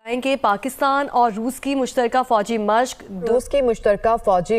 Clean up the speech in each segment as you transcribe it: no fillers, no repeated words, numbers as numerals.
के पाकिस्तान और रूस की मुश्तरका फौजी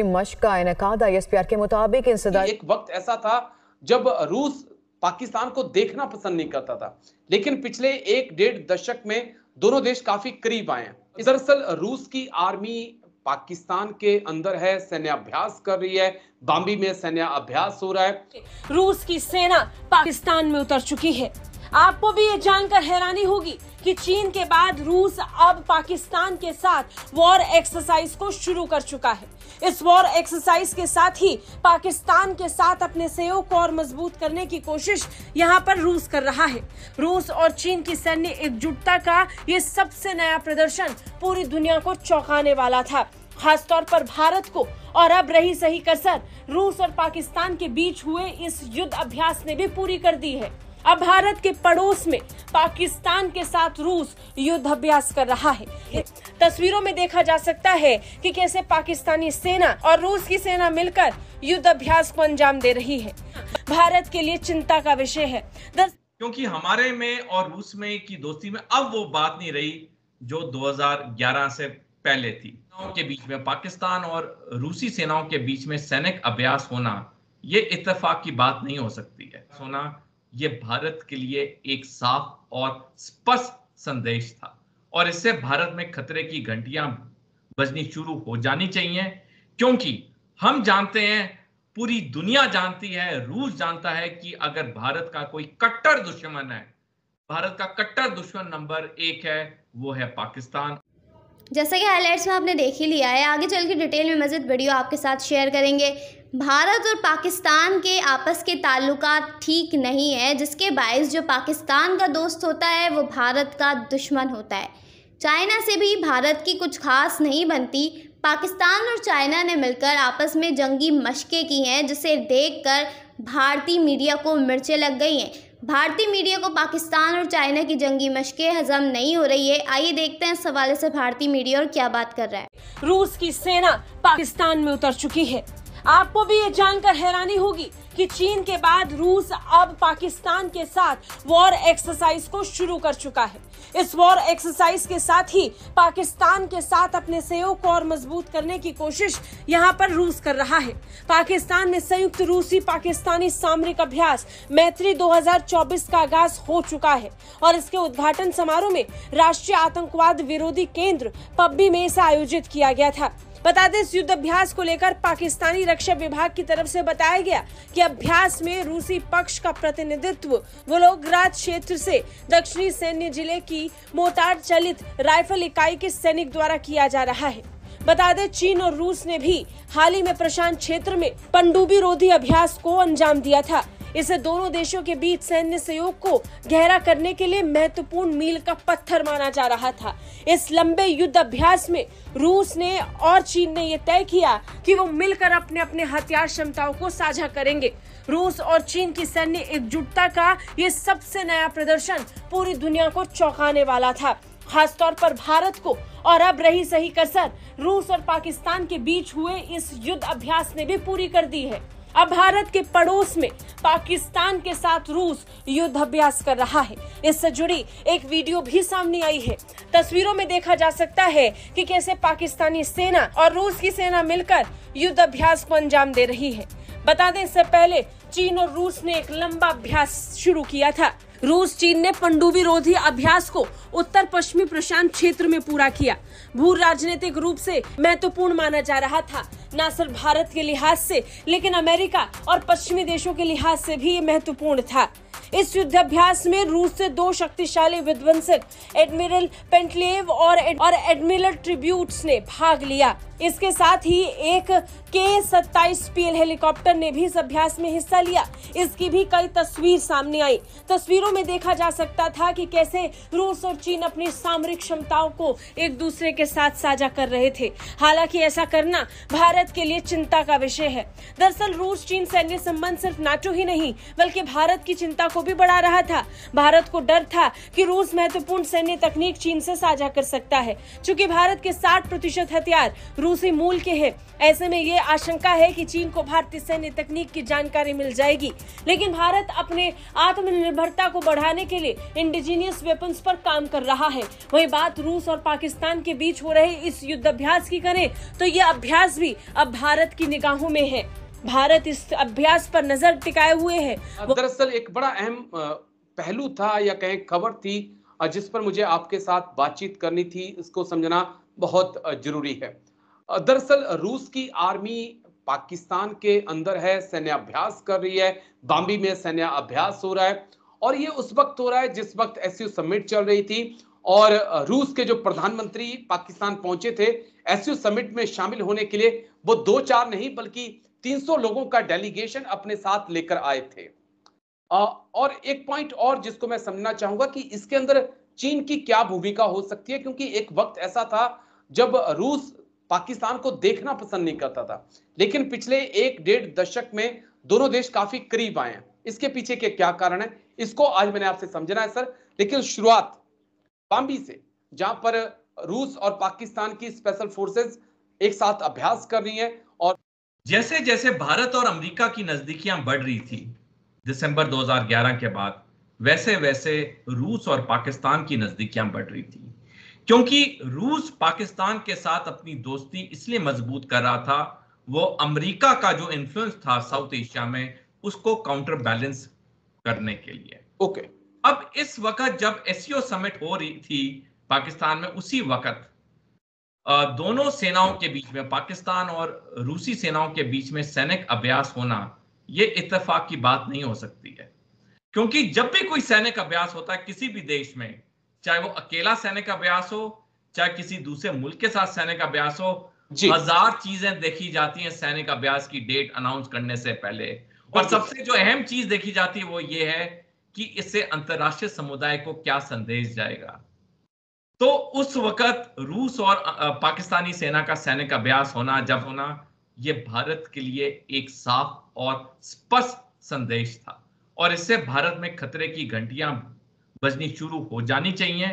मश्क का इनेकाद ISPR के मुताबिक एक वक्त ऐसा था जब रूस पाकिस्तान को देखना पसंद नहीं करता था, लेकिन पिछले 1-1.5 दशक में दोनों देश काफी करीब आए हैं। दरअसल रूस की आर्मी पाकिस्तान के अंदर है, सैन्य अभ्यास कर रही है, बाम्बी में सैन्य अभ्यास हो रहा है। रूस की सेना पाकिस्तान में उतर चुकी है। आपको भी ये जानकर हैरानी होगी कि चीन के बाद रूस अब पाकिस्तान के साथ वॉर एक्सरसाइज को शुरू कर चुका है। इस वॉर एक्सरसाइज के साथ ही पाकिस्तान के साथ अपने सहयोग को और मजबूत करने की कोशिश यहाँ पर रूस कर रहा है। रूस और चीन की सैन्य एकजुटता का ये सबसे नया प्रदर्शन पूरी दुनिया को चौंकाने वाला था, खासतौर पर भारत को। और अब रही सही कसर रूस और पाकिस्तान के बीच हुए इस युद्ध अभ्यास ने भी पूरी कर दी है। अब भारत के पड़ोस में पाकिस्तान के साथ रूस युद्ध अभ्यास कर रहा है। तस्वीरों में देखा जा सकता है कि कैसे पाकिस्तानी सेना और रूस की सेना मिलकर युद्ध अभ्यास को अंजाम दे रही है। भारत के लिए चिंता का विषय है, क्योंकि हमारे में और रूस में की दोस्ती में अब वो बात नहीं रही जो 2011 से पहले थी। के बीच में पाकिस्तान और रूसी सेनाओं के बीच में सैनिक अभ्यास होना ये इत्तेफाक की बात नहीं हो सकती है। ये भारत के लिए एक साफ और स्पष्ट संदेश था और इससे भारत में खतरे की घंटियां बजनी शुरू हो जानी चाहिए, क्योंकि हम जानते हैं, पूरी दुनिया जानती है, रूस जानता है कि अगर भारत का कोई कट्टर दुश्मन है, भारत का कट्टर दुश्मन नंबर 1 है, वो है पाकिस्तान। जैसा कि हाइलाइट्स में आपने देख ही लिया है, आगे चल के डिटेल में मज़ीद वीडियो आपके साथ शेयर करेंगे। भारत और पाकिस्तान के आपस के ताल्लुकात ठीक नहीं है, जिसके बायस जो पाकिस्तान का दोस्त होता है वो भारत का दुश्मन होता है। चाइना से भी भारत की कुछ खास नहीं बनती। पाकिस्तान और चाइना ने मिलकर आपस में जंगी मशकें की हैं, जिसे देखकर भारतीय मीडिया को मिर्चें लग गई हैं। भारतीय मीडिया को पाकिस्तान और चाइना की जंगी मशकें हजम नहीं हो रही है। आइए देखते हैं इस हवाले से भारतीय मीडिया और क्या बात कर रहा है। रूस की सेना पाकिस्तान में उतर चुकी है। आपको भी ये जानकर हैरानी होगी कि चीन के बाद रूस अब पाकिस्तान के साथ वॉर एक्सरसाइज को शुरू कर चुका है। इस वॉर एक्सरसाइज के साथ ही पाकिस्तान के साथ अपने सहयोग को और मजबूत करने की कोशिश यहाँ पर रूस कर रहा है। पाकिस्तान में संयुक्त रूसी पाकिस्तानी सामरिक अभ्यास मैत्री 2024 का आगाज हो चुका है और इसके उद्घाटन समारोह में राष्ट्रीय आतंकवाद विरोधी केंद्र पब्बी में इसे आयोजित किया गया था। बता दें, इस युद्ध अभ्यास को लेकर पाकिस्तानी रक्षा विभाग की तरफ से बताया गया कि अभ्यास में रूसी पक्ष का प्रतिनिधित्व वोलोग्राद क्षेत्र से दक्षिणी सैन्य जिले की मोर्टार चालित राइफल इकाई के सैनिक द्वारा किया जा रहा है। बता दें, चीन और रूस ने भी हाल ही में प्रशांत क्षेत्र में पनडुब्बी रोधी अभ्यास को अंजाम दिया था। इसे दोनों देशों के बीच सैन्य सहयोग को गहरा करने के लिए महत्वपूर्ण मील का पत्थर माना जा रहा था। इस लंबे युद्ध अभ्यास में रूस ने और चीन ने यह तय किया कि वो मिलकर अपने अपने हथियार क्षमताओं को साझा करेंगे। रूस और चीन की सैन्य एकजुटता का ये सबसे नया प्रदर्शन पूरी दुनिया को चौंकाने वाला था, खासतौर पर भारत को। और अब रही सही कसर रूस और पाकिस्तान के बीच हुए इस युद्ध अभ्यास ने भी पूरी कर दी है। अब भारत के पड़ोस में पाकिस्तान के साथ रूस युद्ध अभ्यास कर रहा है। इससे जुड़ी एक वीडियो भी सामने आई है। तस्वीरों में देखा जा सकता है कि कैसे पाकिस्तानी सेना और रूस की सेना मिलकर युद्ध अभ्यास को अंजाम दे रही है। बता दें, इससे पहले चीन और रूस ने एक लंबा अभ्यास शुरू किया था। रूस चीन ने पनडुब्बी रोधी अभ्यास को उत्तर पश्चिमी प्रशांत क्षेत्र में पूरा किया। भू राजनीतिक रूप से महत्वपूर्ण माना जा रहा था, न सिर्फ भारत के लिहाज से, लेकिन अमेरिका और पश्चिमी देशों के लिहाज से भी ये महत्वपूर्ण था। इस युद्धाभ्यास में रूस से 2 शक्तिशाली विध्वंसक एडमिरल पेंटलेव और एडमिरल ट्रिब्यूट्स ने भाग लिया। इसके साथ ही एक K-27PL हेलीकॉप्टर ने भी इस अभ्यास में हिस्सा लिया। इसकी भी कई तस्वीर सामने आई। तस्वीरों में देखा जा सकता था कि कैसे रूस और चीन अपनी सामरिक क्षमताओं को एक दूसरे के साथ साझा कर रहे थे। हालांकि ऐसा करना भारत भारत के लिए चिंता का विषय है। दरअसल रूस चीन सैन्य संबंध सिर्फ नाटो ही नहीं बल्कि भारत की चिंता को भी बढ़ा रहा था। भारत को डर था कि रूस महत्वपूर्ण सैन्य तकनीक चीन से साझा कर सकता है। चूंकि भारत के 60% हथियार रूसी मूल के हैं, ऐसे में ये आशंका है कि चीन को भारतीय सैन्य तकनीक की जानकारी मिल जाएगी। लेकिन भारत अपने आत्मनिर्भरता को बढ़ाने के लिए इंडिजीनियस वेपन्स पर काम कर रहा है। वही बात रूस और पाकिस्तान के बीच हो रहे इस युद्ध अभ्यास की करें तो यह अभ्यास भी अब भारत की निगाहों में है। भारत इस अभ्यास पर नजर टिकाए हुए है। दरअसल एक बड़ा अहम पहलू था या कहें खबर थी जिस पर मुझे आपके साथ बातचीत करनी थी, इसको समझना बहुत जरूरी है। दरअसल रूस की आर्मी पाकिस्तान के अंदर है, सैन्य अभ्यास कर रही है, बाम्बी में सैन्य अभ्यास हो रहा है और ये उस वक्त हो रहा है जिस वक्त एससीओ समिट चल रही थी और रूस के जो प्रधानमंत्री पाकिस्तान पहुंचे थे एससीओ समिट में शामिल होने के लिए, वो 2-4 नहीं बल्कि 300 लोगों का डेलीगेशन अपने साथ लेकर आए थे। और एक पॉइंट और जिसको मैं समझना चाहूंगा कि इसके अंदर चीन की क्या भूमिका हो सकती है, क्योंकि एक वक्त ऐसा था जब रूस पाकिस्तान को देखना पसंद नहीं करता था, लेकिन पिछले 1-1.5 दशक में दोनों देश काफी करीब आए हैं। इसके पीछे के क्या कारण है, इसको आज मैंने आपसे समझना है सर। लेकिन शुरुआत बाम्बी से, जहां पर रूस और पाकिस्तान की स्पेशल फोर्सेस एक साथ अभ्यास कर रही हैं और जैसे जैसे भारत और अमेरिका की नजदीकियां बढ़ रही थी दिसंबर 2011 के बाद, वैसे वैसे रूस और पाकिस्तान की नजदीकियां बढ़ रही थी, क्योंकि रूस पाकिस्तान के साथ अपनी दोस्ती इसलिए मजबूत कर रहा था, वो अमेरिका का जो इन्फ्लुएंस था साउथ एशिया में उसको काउंटर बैलेंस करने के लिए। ओके, अब इस वक्त जब एससीओ समिट हो रही थी पाकिस्तान में, उसी वक्त दोनों सेनाओं के बीच में, पाकिस्तान और रूसी सेनाओं के बीच में सैनिक अभ्यास होना ये इत्तेफाक की बात नहीं हो सकती है, क्योंकि जब भी कोई सैनिक अभ्यास होता है किसी भी देश में, चाहे वो अकेला सैनिक अभ्यास हो, चाहे किसी दूसरे मुल्क के साथ सैनिक अभ्यास हो, 1000 चीजें देखी जाती हैं सैनिक अभ्यास की डेट अनाउंस करने से पहले। और सबसे जो अहम चीज देखी जाती है वो ये है कि इससे अंतरराष्ट्रीय समुदाय को क्या संदेश जाएगा। तो उस वक्त रूस और पाकिस्तानी सेना का सैनिक अभ्यास होना, जब होना, ये भारत के लिए एक साफ और स्पष्ट संदेश था और इससे भारत में खतरे की घंटियां बजनी शुरू हो जानी चाहिए,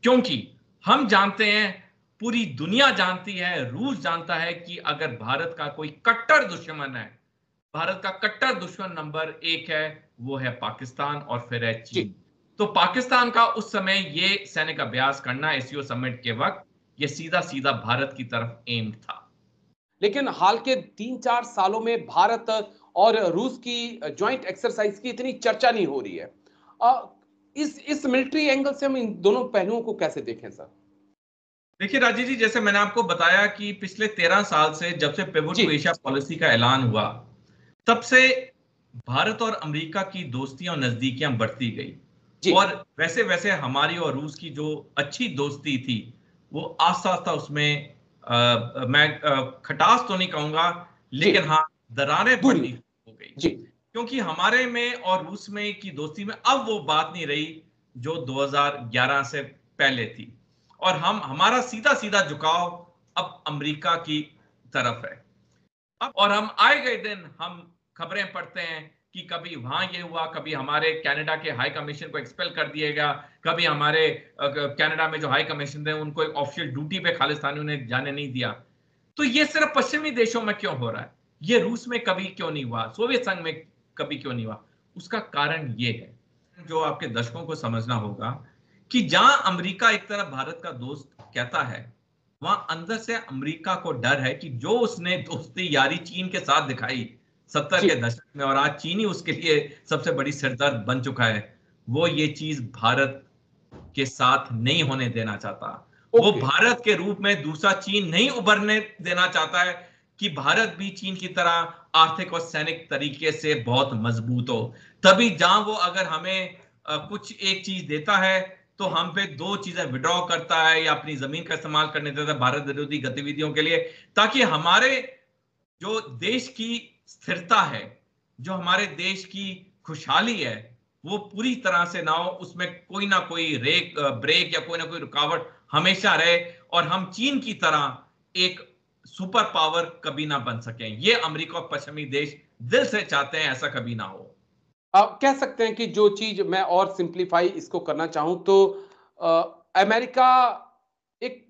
क्योंकि हम जानते हैं, पूरी दुनिया जानती है, रूस जानता है कि अगर भारत का कोई कट्टर दुश्मन है, भारत का कट्टर दुश्मन नंबर 1 है, वो है पाकिस्तान और फिर है चीन। तो पाकिस्तान का उस समय ये सैनिक अभ्यास करना एससीओ समिट के वक्त, ये सीधा सीधा भारत की तरफ एम था। लेकिन हाल के 3-4 सालों में भारत और रूस की ज्वाइंट एक्सरसाइज की इतनी चर्चा नहीं हो रही है। इस मिलिट्री एंगल से हम इन दोनों पहलुओं को कैसे देखें सर? देखिए राजीव जी, जैसे मैंने आपको बताया कि पिछले 13 साल से, जब से पिवट टू एशिया पॉलिसी का ऐलान हुआ, तब से भारत और अमेरिका की दोस्तियां और नजदीकियां बढ़ती गई और वैसे वैसे हमारी और रूस की जो अच्छी दोस्ती थी वो आस्ता आस्ता उसमें मैं खटास तो नहीं कहूंगा, लेकिन हाँ दरारें पड़नी हो गई, क्योंकि हमारे में और रूस में की दोस्ती में अब वो बात नहीं रही जो 2011 से पहले थी और हमारा सीधा सीधा झुकाव अब अमेरिका की तरफ है। अब और हम आए गए दिन हम खबरें पढ़ते हैं कि कभी वहां ये हुआ, कभी हमारे कनाडा के हाई कमीशन को एक्सपेल कर दिया गया, कभी हमारे कनाडा में जो हाई कमीशन थे उनको एक ऑफिशियल ड्यूटी पे खालिस्तानियों ने जाने नहीं दिया। तो ये सिर्फ पश्चिमी देशों में क्यों हो रहा है, ये रूस में कभी क्यों नहीं हुआ, सोवियत संघ में कभी क्यों नहीं हुआ? उसका कारण ये है, जो आपके दर्शकों को समझना होगा, कि जहां अमेरिका एक तरफ भारत का दोस्त कहता है, वहां अंदर से अमेरिका को डर है कि जो उसने दोस्ती यारी चीन के साथ दिखाई 70 के दशक में, और आज चीन ही उसके लिए सबसे बड़ी सिरदर्द बन चुका है, वो ये चीज भारत के साथ नहीं होने देना चाहता। वो भारत के रूप में दूसरा चीन नहीं उभरने देना चाहता है कि भारत भी चीन की तरह आर्थिक और सैनिक तरीके से बहुत मजबूत हो। तभी जहां वो अगर हमें कुछ एक चीज देता है तो हम पे 2 चीजें विड्रॉ करता है या अपनी जमीन का इस्तेमाल करने देता है भारत विरोधी गतिविधियों के लिए, ताकि हमारे जो देश की स्थिरता है, जो हमारे देश की खुशहाली है, वो पूरी तरह से ना हो, उसमें कोई ना कोई ब्रेक या कोई ना कोई रुकावट हमेशा रहे और हम चीन की तरह एक सुपर पावर कभी ना बन सके। ये अमेरिका और पश्चिमी देश दिल से चाहते हैं ऐसा कभी ना हो। आप कह सकते हैं कि जो चीज मैं और सिंप्लीफाई इसको करना चाहूं तो अमेरिका एक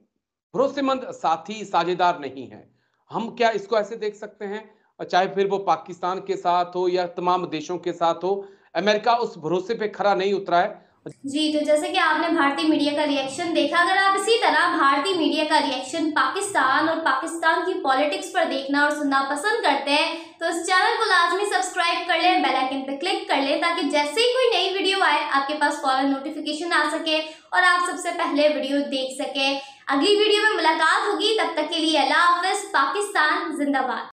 भरोसेमंद साथी साझेदार नहीं है। हम क्या इसको ऐसे देख सकते हैं, चाहे फिर वो पाकिस्तान के साथ हो या तमाम देशों के साथ हो, अमेरिका उस भरोसे पे खरा नहीं उतरा है। जी, तो जैसे कि आपने भारतीय मीडिया का रिएक्शन देखा, अगर आप इसी तरह भारतीय मीडिया का रिएक्शन पाकिस्तान और पाकिस्तान की पॉलिटिक्स पर देखना और सुनना पसंद करते हैं तो इस चैनल को लाजमी सब्सक्राइब कर लें, बेल आइकन पर क्लिक कर लें ताकि जैसे ही कोई नई वीडियो आए आपके पास फौरन नोटिफिकेशन आ सके और आप सबसे पहले वीडियो देख सकें। अगली वीडियो में मुलाकात होगी, तब तक के लिए अल्लाह हाफिज। पाकिस्तान जिंदाबाद।